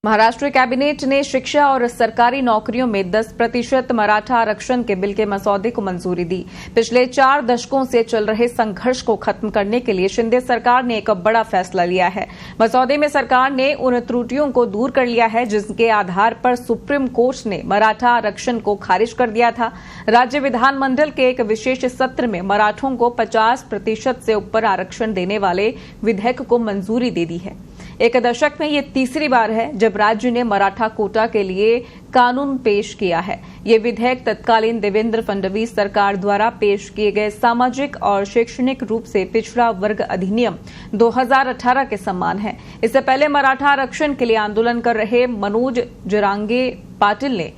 Maharashtra cabinet ने शिक्षा और सरकारी नौकरियों में 10% मराठा आरक्षण के बिल के मसौदे को मंजूरी दी। पिछले 4 दशकों से चल रहे संघर्ष को खत्म करने के लिए शिंदे सरकार ने एक बड़ा फैसला लिया है। मसौदे में सरकार ने उन त्रुटियों को दूर कर लिया है जिनके आधार पर सुप्रीम कोर्ट ने मराठा आरक्षण को खारिज कर दिया था। राज्य विधानमंडल के एक विशेष सत्र में मराठों को 50% से ऊपर आरक्षण देने वाले विधेयक को मंजूरी दे दी है। एक दशक में ये तीसरी बार है जब राज्य ने मराठा कोटा के लिए कानून पेश किया है। ये विधेयक तत्कालीन देवेंद्र फडणवीस सरकार द्वारा पेश किए गए सामाजिक और शैक्षणिक रूप से पिछड़ा वर्ग अधिनियम 2018 के समान है। इससे पहले मराठा आरक्षण के लिए आंदोलन कर रहे मनोज जरांगे पाटिल ने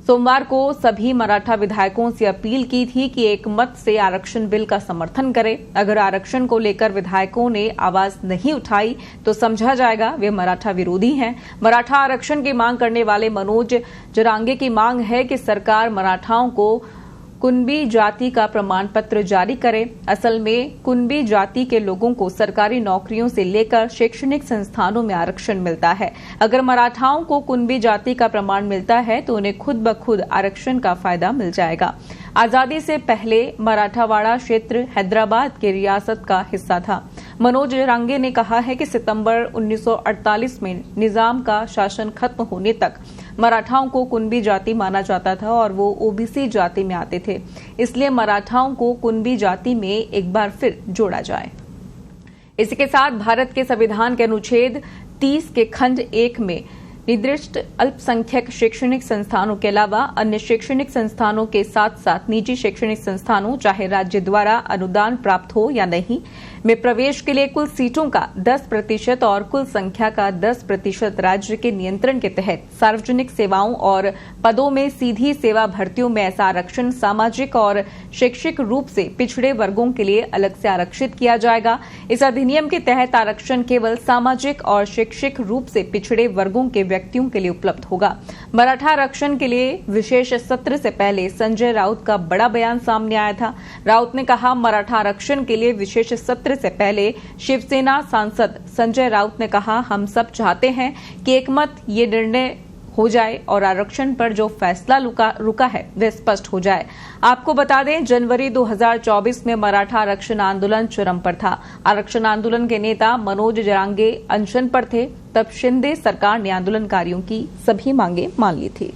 सोमवार को सभी मराठा विधायकों से अपील की थी कि एक मत से आरक्षण बिल का समर्थन करें। अगर आरक्षण को लेकर विधायकों ने आवाज नहीं उठाई तो समझा जाएगा वे मराठा विरोधी हैं। मराठा आरक्षण की मांग करने वाले मनोज जरांगे की मांग है कि सरकार मराठाओं को कुनबी जाति का प्रमाण पत्र जारी करे। असल में कुनबी जाति के लोगों को सरकारी नौकरियों से लेकर शैक्षणिक संस्थानों में आरक्षण मिलता है। अगर मराठाओं को कुनबी जाति का प्रमाण मिलता है तो उन्हें खुद ब खुद आरक्षण का फायदा मिल जाएगा। आजादी से पहले मराठावाड़ा क्षेत्र हैदराबाद की रियासत का हिस्सा था। मनोज जरांगे ने कहा है कि सितंबर 1948 में निजाम का शासन खत्म होने तक मराठाओं को कुनबी जाति माना जाता था और वो ओबीसी जाति में आते थे। इसलिए मराठाओं को कुनबी जाति में एक बार फिर जोड़ा जाए। इसी के साथ भारत के संविधान के अनुच्छेद 30 के खंड 1 में निर्दिष्ट अल्पसंख्यक शैक्षणिक संस्थानों के अलावा अन्य शैक्षणिक संस्थानों के साथ साथ निजी शैक्षणिक संस्थानों, चाहे राज्य द्वारा अनुदान प्राप्त हो या नहीं, में प्रवेश के लिए कुल सीटों का 10% और कुल संख्या का 10% राज्य के नियंत्रण के तहत सार्वजनिक सेवाओं और पदों में सीधी सेवा भर्तियों में ऐसा आरक्षण सामाजिक और शैक्षिक रूप से पिछड़े वर्गों के लिए अलग से आरक्षित किया जाएगा। इस अधिनियम के तहत आरक्षण केवल सामाजिक और शैक्षिक रूप से पिछड़े वर्गों के व्यक्तियों के लिए उपलब्ध होगा। मराठा आरक्षण के लिए विशेष सत्र से पहले संजय राउत का बड़ा बयान सामने आया था। राउत ने कहा, मराठा आरक्षण के लिए विशेष सत्र से पहले शिवसेना सांसद संजय राउत ने कहा, हम सब चाहते हैं कि एक मत ये निर्णय हो जाए और आरक्षण पर जो फैसला रुका है वह स्पष्ट हो जाए। आपको बता दें, जनवरी 2024 में मराठा आरक्षण आंदोलन चरम पर था। आरक्षण आंदोलन के नेता मनोज जरांगे अनशन पर थे। तब शिंदे सरकार ने आंदोलनकारियों की सभी मांगे मान ली थी।